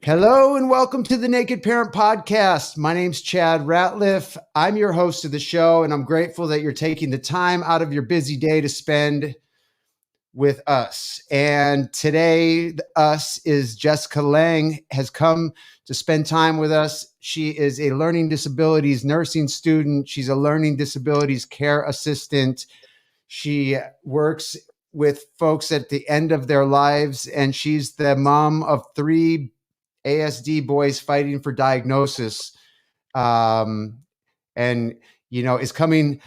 Hello and welcome to the Naked Parent Podcast. My name's Chad Ratliff. I'm your host of the show, and I'm grateful that you're taking the time out of your busy day to spend with us. And today, us is Jessica Laing has come to spend time with us. She is a learning disabilities nursing student. She's a learning disabilities care assistant. She works with folks at the end of their lives, and she's the mom of three ASD boys fighting for diagnosis, um, and is coming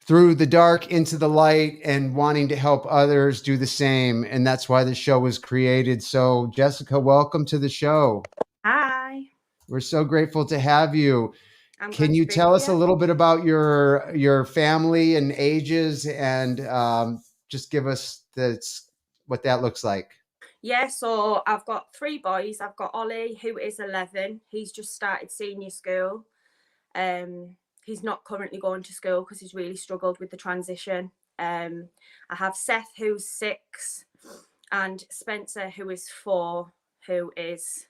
through the dark into the light and wanting to help others do the same. And that's why the show was created. So, Jessica, welcome to the show. Hi. We're so grateful to have you. I'm Can glad you to be tell us a here. little bit about your family and ages, and just give us what that looks like? Yeah, so I've got three boys. I've got Ollie, who is 11. He's just started senior school. He's not currently going to school because he's really struggled with the transition. I have Seth, who's 6, and Spencer, who is 4, who is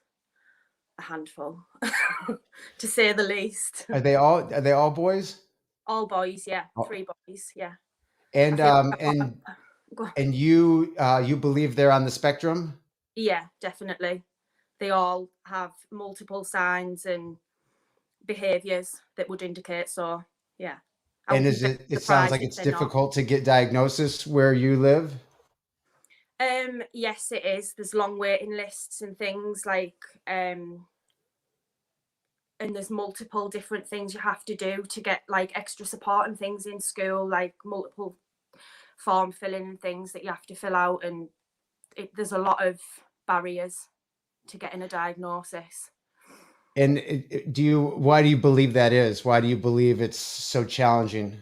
a handful, to say the least. Are they all boys? All boys, yeah. Oh. 3 boys, yeah. And I feel um like and Go on. and you believe they're on the spectrum? Yeah, definitely. They all have multiple signs and behaviours that would indicate so. Yeah, I And would be is very it sounds surprised like if it's they're not. difficult to get diagnosis where you live? Yes, it is. There's long waiting lists and things like, and there's multiple different things you have to do to get like extra support and things in school, like multiple form filling and things that you have to fill out, and there's a lot of barriers to getting a diagnosis. And why do you believe that is? Why do you believe it's so challenging?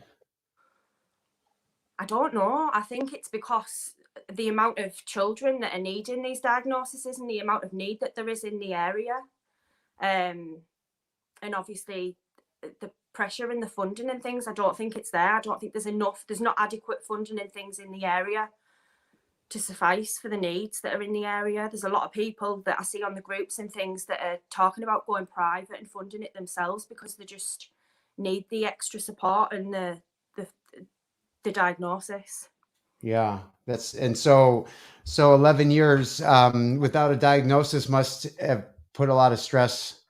I don't know. I think it's because the amount of children that are needing these diagnoses and the amount of need that there is in the area. And obviously the pressure and the funding and things, I don't think it's there. I don't think there's not adequate funding and things in the area to suffice for the needs that are in the area. There's a lot of people that I see on the groups and things that are talking about going private and funding it themselves because they just need the extra support and the diagnosis. Yeah, so 11 years without a diagnosis must have put a lot of stress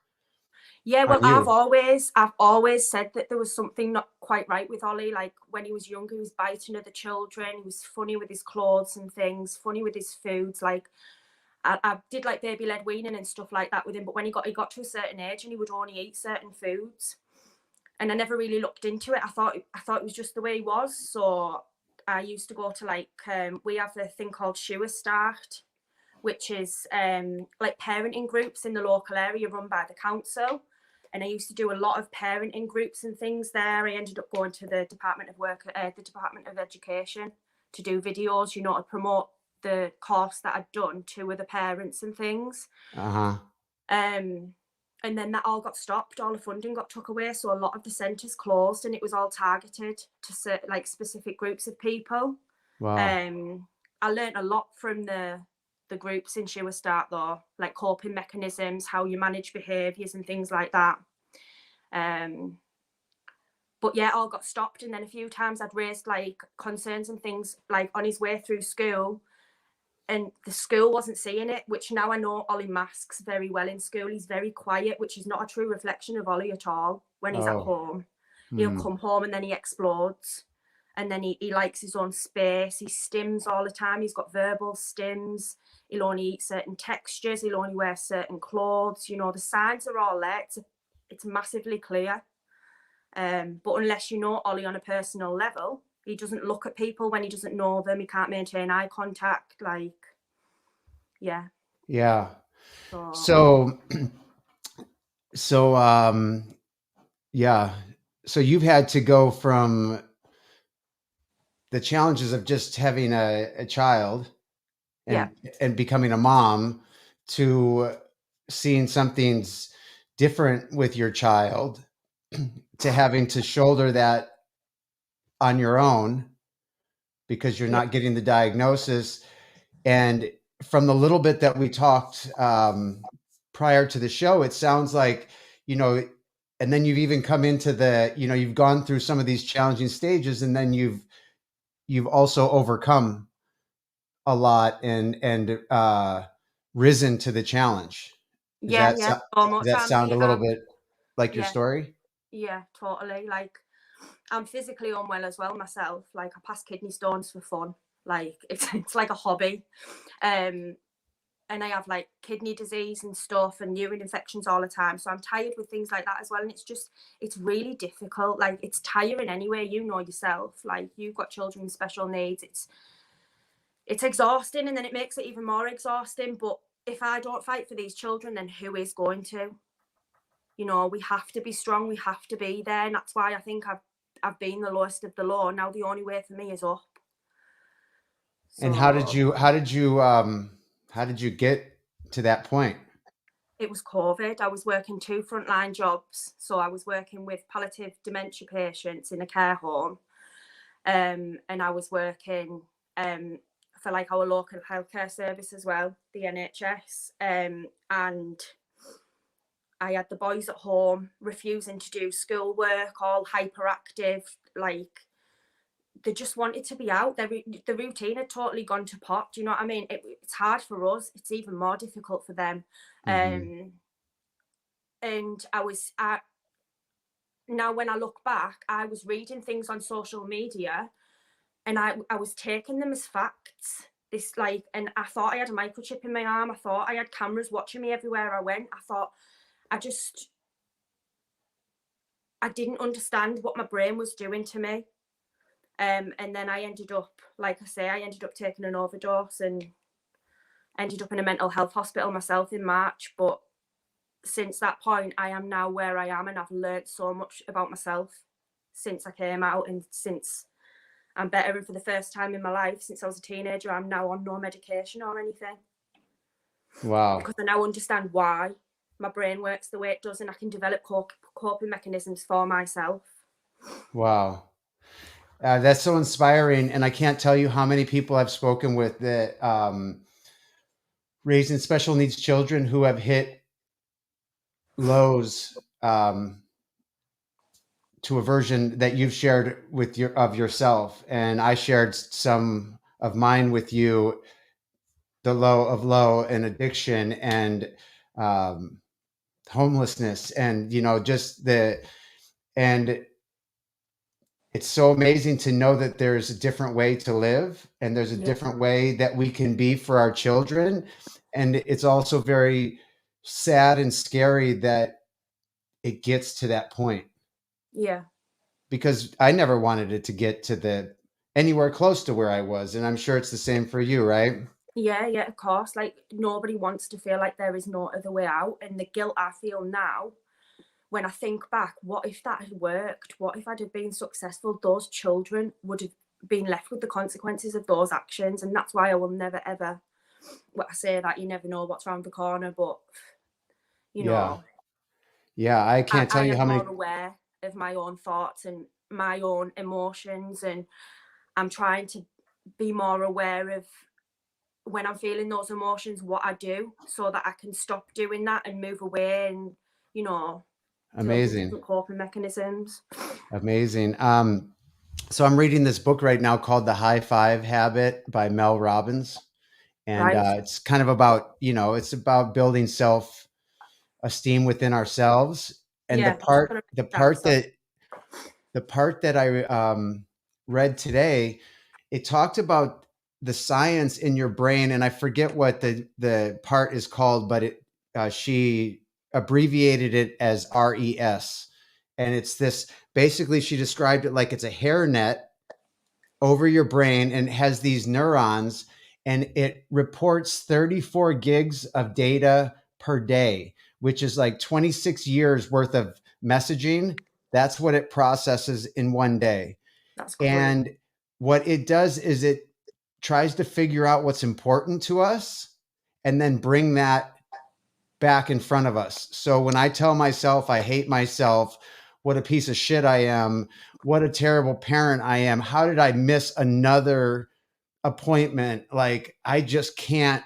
Yeah, on well, I've you. always said that there was something not quite right with Ollie. Like when he was younger, he was biting other children. He was funny with his clothes and things, funny with his foods. Like I did like baby led weaning and stuff like that with him. But when he got to a certain age and he would only eat certain foods, and I never really looked into it. I thought it was just the way he was. So I used to go to we have a thing called Shoe Start, which is like parenting groups in the local area run by the council. And I used to do a lot of parenting groups and things there. I ended up going to the Department of Education to do videos, to promote the course that I'd done to other parents and things. Uh-huh. Um, and then that all got stopped. All the funding got took away, so a lot of the centres closed, and it was all targeted to specific groups of people. Wow. I learned a lot from the groups in Shoe Start though, like coping mechanisms, how you manage behaviours and things like that. But yeah, it all got stopped, and then a few times I'd raised like concerns and things like on his way through school, and the school wasn't seeing it, which now I know Ollie masks very well in school. He's very quiet, which is not a true reflection of Ollie at all when he's at Oh. home. He'll Hmm. come home and then he explodes. And then he likes his own space. He stims all the time. He's got verbal stims. He'll only eat certain textures. He'll only wear certain clothes. The signs are all there. It's massively clear. But unless you know Ollie on a personal level, he doesn't look at people when he doesn't know them. He can't maintain eye contact. Yeah. Yeah. So So yeah. So you've had to go from the challenges of just having a child yeah. and becoming a mom to seeing something's different with your child to having to shoulder that on your own because you're Yeah. not getting the diagnosis. And from the little bit that we talked prior to the show, it sounds like, and then you've even come into you've gone through some of these challenging stages, and then you've also overcome a lot and risen to the challenge. Yeah, yeah, so Does much. that sound a little bit like your Yeah, story? yeah, totally. Like, I'm physically unwell as well myself. Like, I pass kidney stones for fun. Like, it's like a hobby. Um, and I have like kidney disease and stuff and urine infections all the time. So I'm tired with things like that as well. And it's really difficult. Like, it's tiring anyway, yourself. Like, you've got children with special needs. It's exhausting, and then it makes it even more exhausting. But if I don't fight for these children, then who is going to? We have to be strong. We have to be there. And that's why I think I've been the lowest of the low. Now the only way for me is up. And So how did you get to that point? it was COVID. I was working 2 frontline jobs. So I was working with palliative dementia patients in a care home. And I was working for like our local healthcare service as well, the NHS. And I had the boys at home refusing to do schoolwork, all hyperactive, like they just wanted to be out. The routine had totally gone to pot. Do you know what I mean? It's hard for us. It's even more difficult for them. Mm-hmm. And now when I look back, I was reading things on social media and I was taking them as facts. And I thought I had a microchip in my arm. I thought I had cameras watching me everywhere I went. I didn't understand what my brain was doing to me. And then I ended up taking an overdose and ended up in a mental health hospital myself in March. But since that point, I am now where I am, and I've learned so much about myself since I came out, and since I'm better. And for the first time in my life, since I was a teenager, I'm now on no medication or anything. Wow. Because I now understand why my brain works the way it does, and I can develop coping mechanisms for myself. Wow. That's so inspiring. And I can't tell you how many people I've spoken with that raising special needs children who have hit lows to a version that you've shared of yourself. And I shared some of mine with you, the low of low and addiction and homelessness and, and it's so amazing to know that there's a different way to live and there's a different way that we can be for our children. And it's also very sad and scary that it gets to that point. Yeah. Because I never wanted it to get to anywhere close to where I was. And I'm sure it's the same for you, right? Yeah, of course. Like, nobody wants to feel like there is no other way out. And the guilt I feel now, when I think back, what if that had worked? What if I'd have been successful? Those children would have been left with the consequences of those actions. And that's why I will never, ever, I say that you never know what's around the corner, but, Yeah, I can't tell I you am how many. more aware of my own thoughts and my own emotions. And I'm trying to be more aware of when I'm feeling those emotions, what I do so that I can stop doing that and move away and, develop Amazing. different coping mechanisms. Amazing. So I'm reading this book right now called The High Five Habit by Mel Robbins. And Right. it's kind of about, it's about building self-esteem within ourselves. And Yeah. the part that I read today, it talked about the science in your brain, and I forget what the part is called, but she abbreviated it as RES, and it's this. Basically, she described it like it's a hairnet over your brain, and it has these neurons, and it reports 34 gigs of data per day, which is like 26 years worth of messaging. That's what it processes in one day. That's great. And what it does is it tries to figure out what's important to us and then bring that back in front of us. So when I tell myself I hate myself, what a piece of shit I am, what a terrible parent I am, how did I miss another appointment? Like, I just can't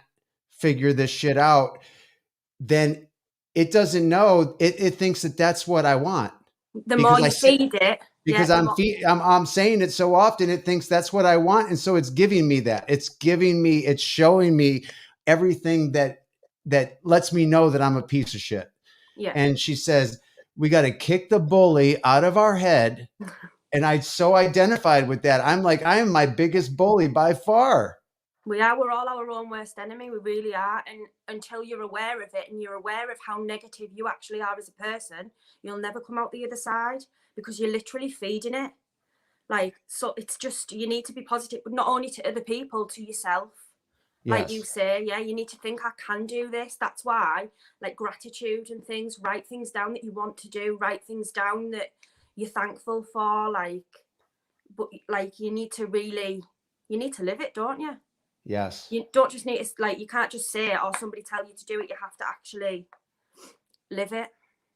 figure this shit out. Then it doesn't know, it thinks that that's what I want. The more Because you feed it, because I'm saying it so often, it thinks that's what I want. And so it's giving me that. It's showing me everything that lets me know that I'm a piece of shit. yeah. And she says, we got to kick the bully out of our head. And I so identified with that. I'm like, I am my biggest bully by far. We're all our own worst enemy. We really are. And until you're aware of it and you're aware of how negative you actually are as a person, you'll never come out the other side, because you're literally feeding it. Like, so it's just, you need to be positive, but not only to other people, to yourself. Like you Yes. say, yeah, you need to think, I can do this. That's why, like, gratitude and things, write things down that you want to do, write things down that you're thankful for. Like, but like, you need to live it, don't you? Yes. You don't just need to, like, you can't just say it or somebody tell you to do it. You have to actually live it.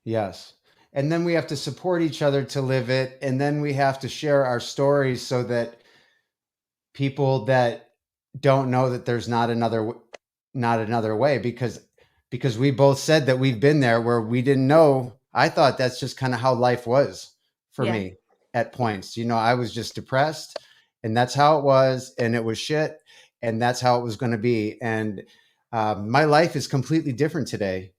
Yes. And then we have to support each other to live it. And then we have to share our stories so that people that don't know that there's not another way, because we both said that we've been there where we didn't know. I thought that's just kind of how life was for Yeah. me at points. I was just depressed, and that's how it was, and it was shit, and that's how it was going to be. And my life is completely different today.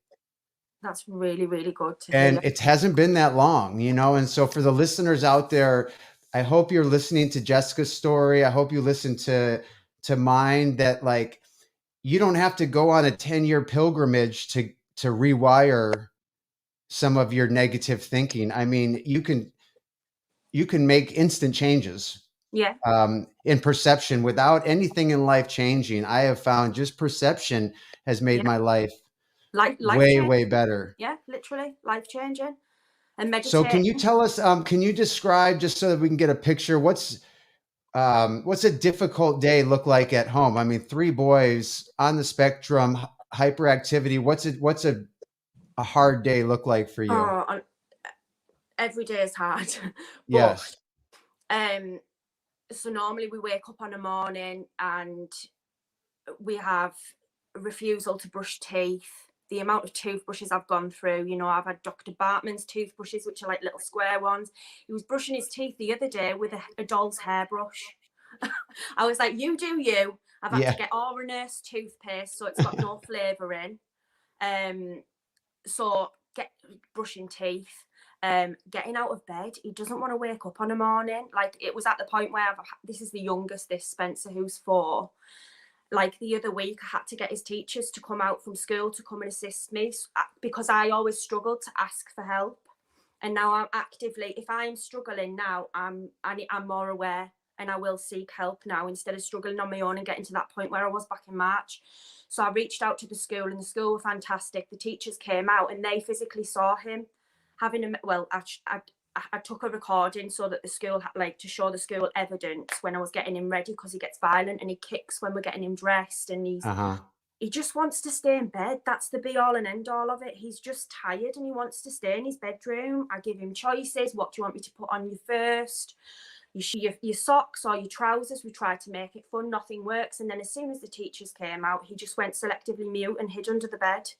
That's really, really good to And hear. it hasn't been that long. And so for the listeners out there, I hope you're listening to Jessica's story. I hope you listen to mine, that like, you don't have to go on a 10-year pilgrimage to rewire some of your negative thinking. I mean, you can make instant changes Yeah. in perception without anything in life changing. I have found just perception has made my life Life way, changing. way better. Yeah, literally life changing. And So can you meditating. tell us, can you describe, just so that we can get a picture, what's a difficult day look like at home? I mean, 3 boys on the spectrum, hyperactivity. What's a hard day look like for you? Oh, every day is hard. But Yes. so normally we wake up on a morning and we have a refusal to brush teeth. The amount of toothbrushes I've gone through, I've had Dr. Bartman's toothbrushes, which are like little square ones. He was brushing his teeth the other day with a doll's hairbrush. I was like, you do you. I've had to get Oranus toothpaste, so it's got no flavour in. So brushing teeth, getting out of bed. He doesn't want to wake up on a morning. Like, it was at the point where this is the youngest, this Spencer, who's 4. Like, the other week, I had to get his teachers to come out from school to come and assist me, because I always struggled to ask for help. And now I'm actively, if I'm struggling now, I'm more aware, and I will seek help now instead of struggling on my own and getting to that point where I was back in March. So I reached out to the school, and the school were fantastic. The teachers came out and they physically saw him having I took a recording so that the school, like, to show the school evidence when I was getting him ready, because he gets violent and he kicks when we're getting him dressed, and he just wants to stay in bed. That's the be all and end all of it. He's just tired and he wants to stay in his bedroom. I give him choices. What do you want me to put on you first? Your socks or your trousers? We tried to make it fun. Nothing works. And then as soon as the teachers came out, he just went selectively mute and hid under the bed.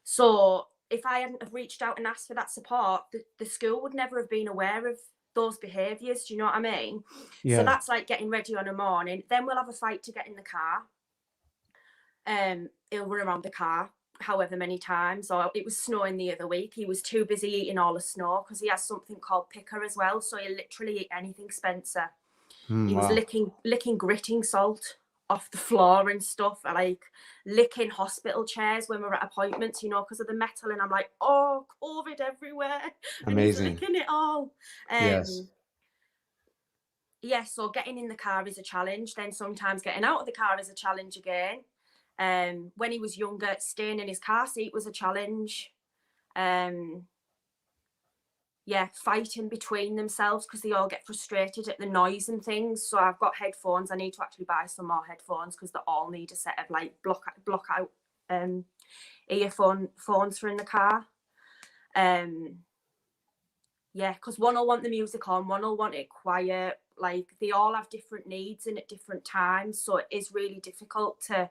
So if I hadn't have reached out and asked for that support, the school would never have been aware of those behaviours. Do you know what I mean? Yeah. So that's like getting ready on a morning. Then we'll have a fight to get in the car. He'll run around the car however many times. Or it was snowing the other week. He was too busy eating all the snow, because he has something called picker as well. So he'll literally eat anything, Spencer. He was licking gritting salt off the floor and stuff, like licking hospital chairs when we're at appointments, because of the metal. And I'm like, oh, COVID everywhere. And Amazing. he's licking it all. Yes. Yeah, so getting in the car is a challenge. Then sometimes getting out of the car is a challenge again. When he was younger, staying in his car seat was a challenge. Fighting between themselves because they all get frustrated at the noise and things. So I've got headphones. I need to actually buy some more headphones, because they all need a set of like block out phones for in the car. Because one will want the music on, one will want it quiet. Like, they all have different needs and at different times. So it is really difficult to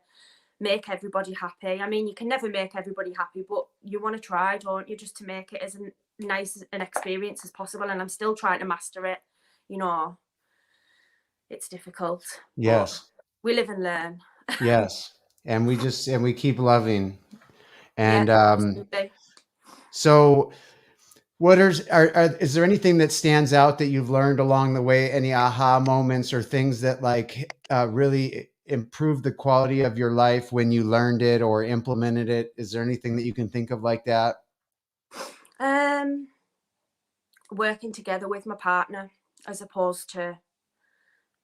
make everybody happy. I mean, you can never make everybody happy, but you want to try, don't you, just to make it as nice an experience as possible. And I'm still trying to master it. You know, it's difficult. Yes. But we live and learn. Yes. And we keep loving. And Yeah, absolutely. so is there anything that stands out that you've learned along the way? Any aha moments or things that like really improved the quality of your life when you learned it or implemented it? Is there anything that you can think of like that? Working together with my partner as opposed to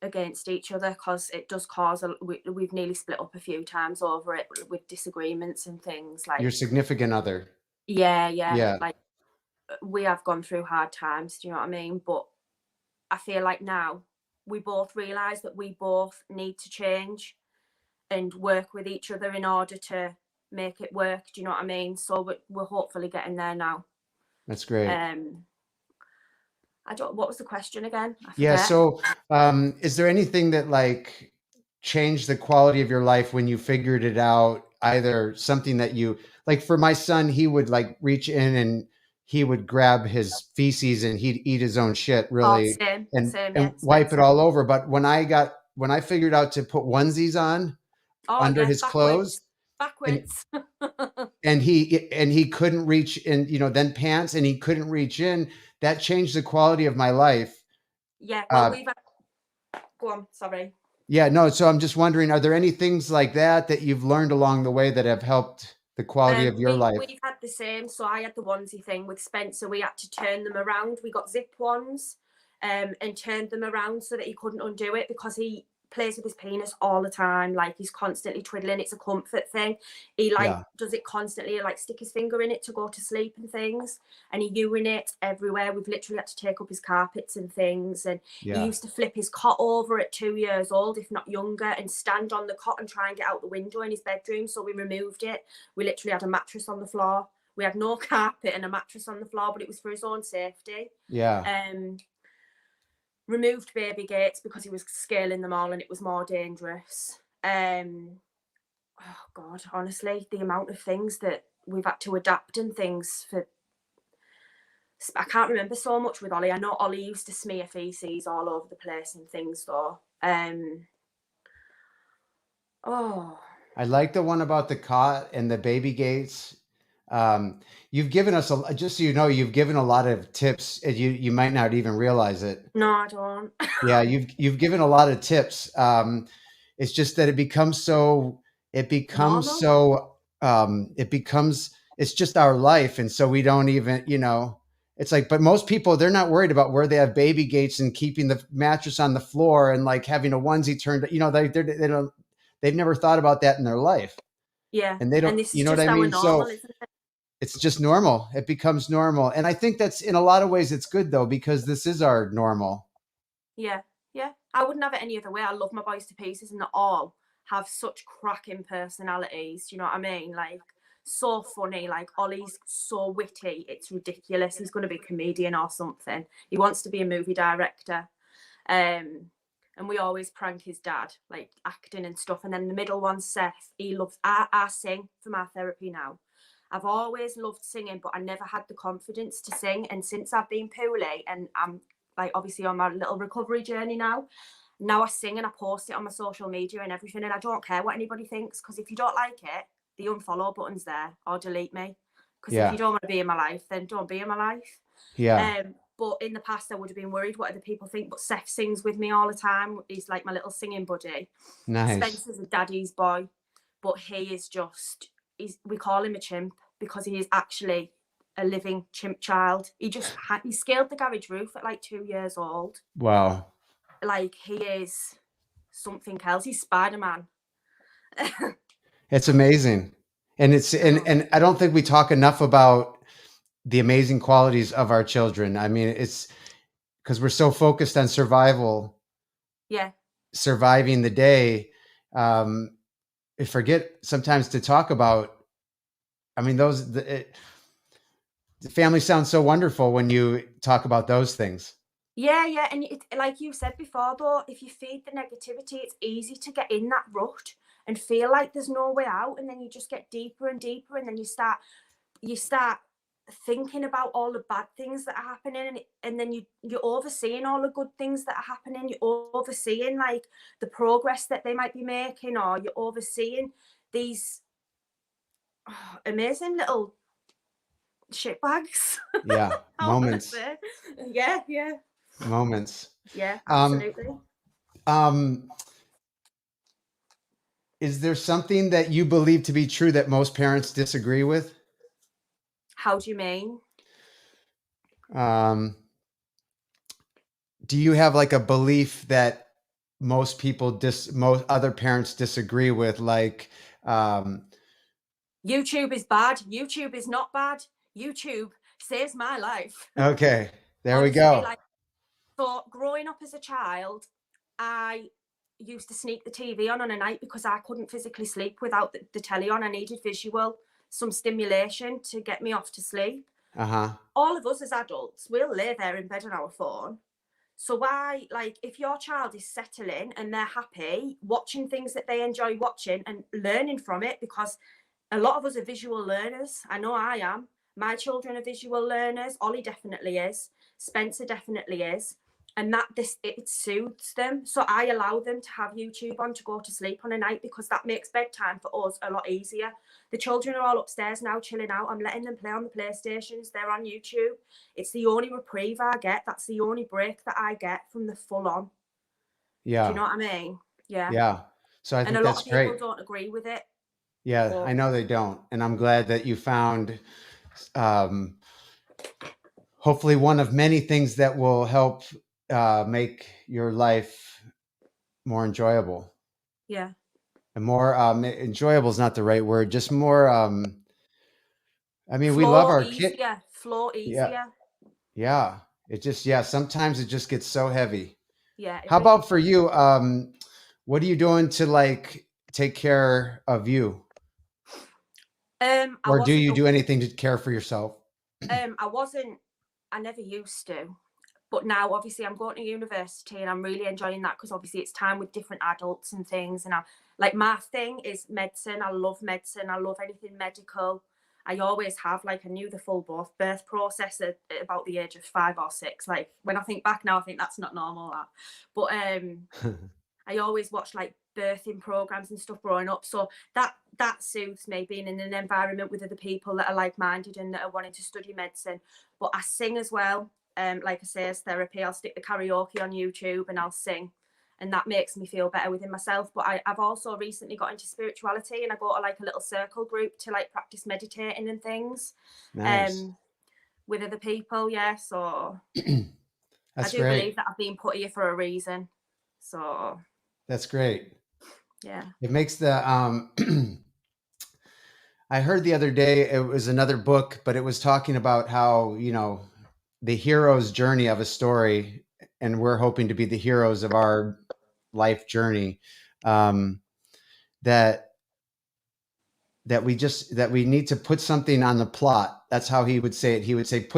against each other, because it does cause we've nearly split up a few times over it with disagreements and things like. Your significant other. Yeah, Yeah. like we have gone through hard times, do you know what I mean? But I feel like now we both realise that we both need to change and work with each other in order to make it work, do you know what I mean? So we're hopefully getting there now. That's great. What was the question again? I forget. Yeah. So, is there anything that like changed the quality of your life when you figured it out? Either something that you like for my son, he would like reach in and he would grab his feces and he'd eat his own shit really Same, and yeah, wipe it Spencer. all over. But when I figured out to put onesies on under his clothes backwards. and he couldn't reach in, then pants and he couldn't reach in, that changed the quality of my life. Yeah, well, go on, sorry. Yeah, no. So I'm just wondering, are there any things like that you've learned along the way that have helped the quality of your life? We've had the same. So I had the onesie thing with Spencer. We had to turn them around. We got zip ones and turned them around so that he couldn't undo it, because he plays with his penis all the time. Like he's constantly twiddling. It's a comfort thing. He does it constantly, like stick his finger in it to go to sleep and things. And he urinates everywhere. We've literally had to take up his carpets and things. And he used to flip his cot over at 2 years old, if not younger, and stand on the cot and try and get out the window in his bedroom. So we removed it. We literally had a mattress on the floor. We had no carpet and a mattress on the floor, but it was for his own safety. Yeah. Removed baby gates because he was scaling them all and it was more dangerous. Oh God, honestly, the amount of things that we've had to adapt and things for. I can't remember so much with Ollie. I know Ollie used to smear feces all over the place and things though. I like the one about the cot and the baby gates. You've given us just so you know, you've given a lot of tips and you might not even realize it. No, I don't. Yeah, you've given a lot of tips. It's just that it's just our life. And so we don't even, it's like, but most people, they're not worried about where they have baby gates and keeping the mattress on the floor and like having a onesie turned, they've never thought about that in their life. Yeah. And they don't, and this is you know what just I our mean? normal, So isn't it? it's just normal. It becomes normal. And I think that's in a lot of ways it's good though, because this is our normal. Yeah. I wouldn't have it any other way. I love my boys to pieces and they all have such cracking personalities. Do you know what I mean? Like, so funny. Like, Ollie's so witty. It's ridiculous. He's going to be a comedian or something. He wants to be a movie director. And we always prank his dad, like acting and stuff. And then the middle one, Seth, he loves, I sing for my therapy now. I've always loved singing, but I never had the confidence to sing. And since I've been poorly and I'm like obviously on my little recovery journey now I sing and I post it on my social media and everything. And I don't care what anybody thinks, because if you don't like it, the unfollow button's there, or delete me. Because if you don't want to be in my life, then don't be in my life. Yeah. But in the past, I would have been worried what other people think. But Seth sings with me all the time. He's like my little singing buddy. Nice. Spencer's a daddy's boy, but he is we call him a chimp because he is actually a living chimp child. He scaled the garage roof at like 2 years old. Wow. Like, he is something else. He's Spider-Man. It's amazing. And and I don't think we talk enough about the amazing qualities of our children. I mean, it's because we're so focused on survival. Yeah. Surviving the day. I forget sometimes to talk about, I mean, the family sounds so wonderful when you talk about those things. Yeah. And like you said before, though, if you feed the negativity, it's easy to get in that rut and feel like there's no way out, and then you just get deeper and deeper, and then you start thinking about all the bad things that are happening, and then you're overseeing all the good things that are happening. You're overseeing like the progress that they might be making, or you're overseeing these amazing little shitbags. Yeah. Moments. Yeah. Moments. Yeah, absolutely. Is there something that you believe to be true that most parents disagree with? How do you mean? Do you have like a belief that most people most other parents disagree with? Like, YouTube is bad. YouTube is not bad. YouTube saves my life. okay, there we Honestly, go. like, so growing up as a child, I used to sneak the TV on a night because I couldn't physically sleep without the telly on. I needed visual, some stimulation to get me off to sleep. All of us as adults, we'll lay there in bed on our phone. So why, like, if your child is settling and they're happy, watching things that they enjoy watching and learning from it, because a lot of us are visual learners. I know I am. My children are visual learners. Ollie definitely is. Spencer definitely is. And it soothes them. So I allow them to have YouTube on to go to sleep on a night, because that makes bedtime for us a lot easier. The children are all upstairs now chilling out. I'm letting them play on the PlayStations. They're on YouTube. It's the only reprieve I get. That's the only break that I get from the full on. Yeah. Do you know what I mean? Yeah. Yeah. So I think that's great. And a lot of people don't agree with it. Yeah, but I know they don't. And I'm glad that you found hopefully one of many things that will help make your life more enjoyable. Yeah. And more enjoyable is not the right word, just more I mean, flow we love our easier, kid. flow easier. Yeah. It just sometimes it just gets so heavy. Yeah. How about for you? What are you doing to like take care of you? Or do you do anything to care for yourself? I never used to. But now, obviously, I'm going to university and I'm really enjoying that, because obviously it's time with different adults and things. And my thing is medicine. I love medicine. I love anything medical. I always have. Like, I knew the full birth process at about the age of 5 or 6. Like, when I think back now, I think that's not normal. That. But I always watched like birthing programs and stuff growing up. So that soothes me, being in an environment with other people that are like-minded and that are wanting to study medicine. But I sing as well. Like I say, as therapy, I'll stick the karaoke on YouTube and I'll sing, and that makes me feel better within myself. But I've also recently got into spirituality, and I go to like a little circle group to like practice meditating and things. Nice. With other people. Yeah, so that's I do great. believe that I've been put here for a reason. So that's great. Yeah, it makes the I heard the other day, it was another book, but it was talking about how, you know, the hero's journey of a story, and we're hoping to be the heroes of our life journey. That we need to put something on the plot. That's how he would say it. He would say,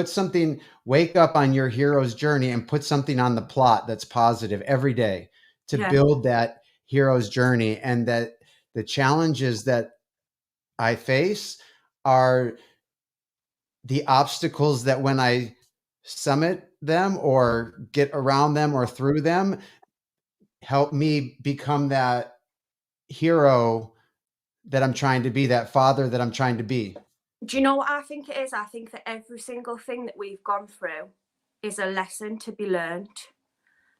wake up on your hero's journey and put something on the plot that's positive every day to build that hero's journey. And that the challenges that I face are the obstacles that when I summit them or get around them or through them, help me become that hero that I'm trying to be, that father that I'm trying to be. Do you know what I think it is? I think that every single thing that we've gone through is a lesson to be learned.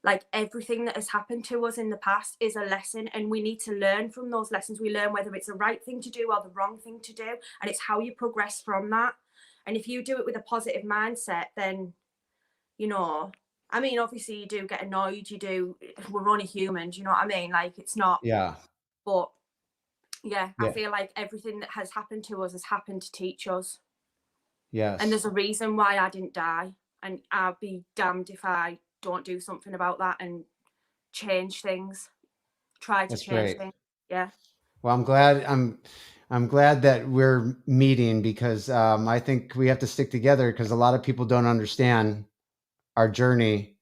Like, everything that has happened to us in the past is a lesson, and we need to learn from those lessons. We learn whether it's the right thing to do or the wrong thing to do, and it's how you progress from that. And if you do it with a positive mindset, then, you know, I mean, obviously you do get annoyed, we're only humans, you know what I mean? Like, it's not, but yeah, I feel like everything that has happened to us has happened to teach us. Yes. And there's a reason why I didn't die, and I'll be damned if I don't do something about that and change things. Try to change things. Yeah. Well, I'm glad that we're meeting, because I think we have to stick together, because a lot of people don't understand our journey,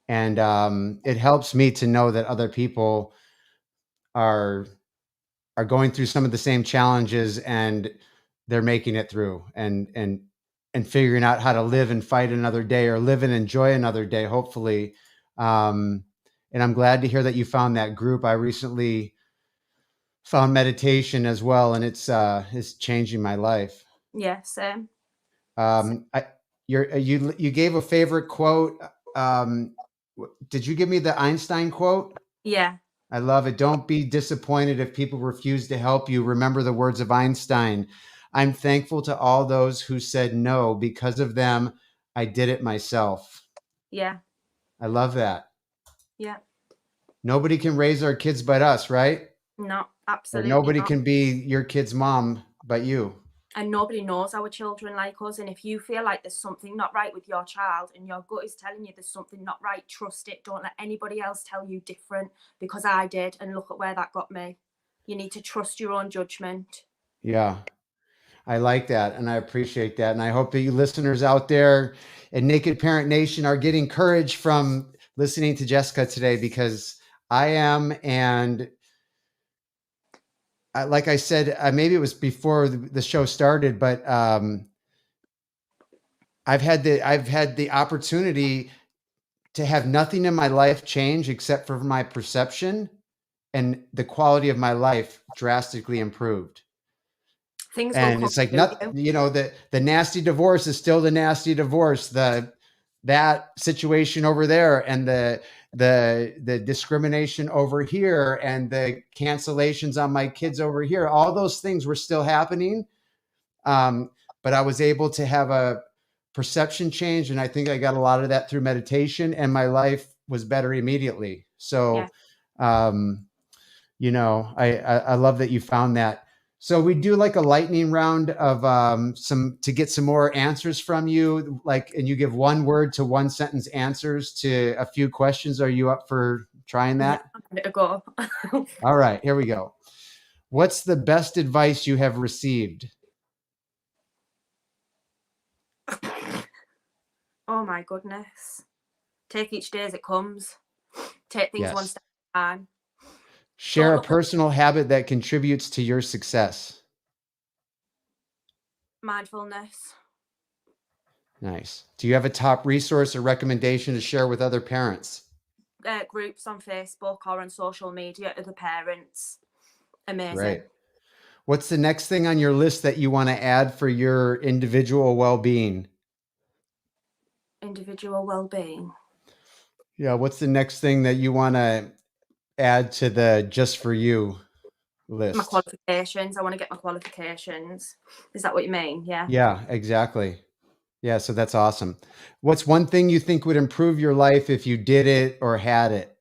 and it helps me to know that other people are are going through some of the same challenges, and they're making it through, and figuring out how to live and fight another day, or live and enjoy another day, hopefully. And I'm glad to hear that you found that group. I recently found meditation as well, and it's changing my life. Yeah, same. I you gave a favorite quote. Did you give me the Einstein quote? Yeah. I love it. Don't be disappointed if people refuse to help you. Remember the words of Einstein. I'm thankful to all those who said no. Because of them, I did it myself. Yeah. I love that. Yeah. Nobody can raise our kids but us, right? No, Or absolutely nobody not. can be your kid's mom but you. And nobody knows our children like us. And if you feel like there's something not right with your child and your gut is telling you there's something not right, trust it. Don't let anybody else tell you different, because I did. And look at where that got me. You need to trust your own judgment. Yeah. I like that, and I appreciate that. And I hope that you listeners out there in Naked Parent Nation are getting courage from listening to Jessica today, because I am. And like I said, maybe it was before the show started, but I've had the opportunity to have nothing in my life change except for my perception, and the quality of my life drastically improved. Things will And come it's like, to not, you. the nasty divorce is still the nasty divorce. That situation over there, and the discrimination over here, and the cancellations on my kids over here, all those things were still happening. But I was able to have a perception change, and I think I got a lot of that through meditation, and my life was better immediately. So, Yeah. I love that you found that. So we do like a lightning round of some to get some more answers from you, like, and you give one word to one sentence answers to a few questions. Are you up for trying Yeah, that? I'm ready to go. All right, here we go. What's the best advice you have received? Oh my goodness. Take each day as it comes. Take things one Yes. step at a time. Share Don't a look at personal habit that contributes to your success. mindfulness. Nice. Do you have a top resource or recommendation to share with other parents? Groups on Facebook or on social media, other parents. Amazing. Great. What's the next thing on your list that you want to add for your individual well-being? Individual well-being. Yeah. What's the next thing that you want to add to the just for you list? My qualifications. I want to get my qualifications. Is that what you mean? Yeah. Yeah, exactly. Yeah. So that's awesome. What's one thing you think would improve your life if you did it or had it?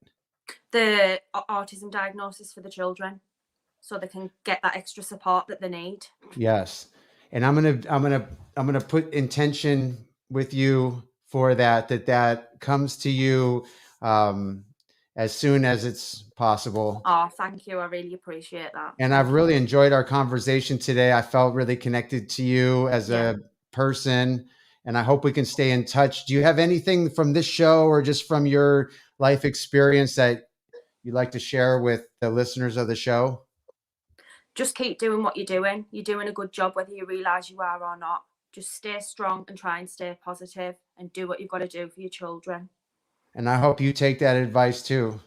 The autism diagnosis for the children, so they can get that extra support that they need. Yes. And I'm gonna put intention with you for that comes to you as soon as it's possible. Oh, thank you. I really appreciate that. And I've really enjoyed our conversation today. I felt really connected to you as a person, and I hope we can stay in touch. Do you have anything from this show or just from your life experience that you'd like to share with the listeners of the show? Just keep doing what you're doing. You're doing a good job, whether you realize you are or not. Just stay strong and try and stay positive and do what you've got to do for your children. And I hope you take that advice too.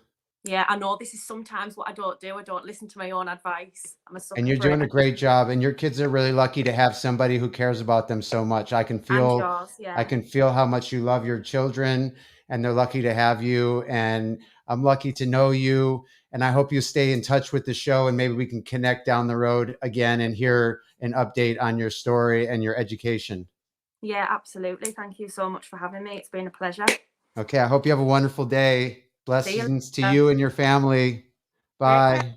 Yeah, I know this is sometimes what I don't do. I don't listen to my own advice. I'm a sucker And you're for doing a it. great job. And your kids are really lucky to have somebody who cares about them so much. I can And feel yours, I yeah. can feel how much you love your children, and they're lucky to have you. And I'm lucky to know you. And I hope you stay in touch with the show, and maybe we can connect down the road again and hear an update on your story and your education. Yeah, absolutely. Thank you so much for having me. It's been a pleasure. Okay. I hope you have a wonderful day. See you Blessings to later. you and your family. Take care. Bye.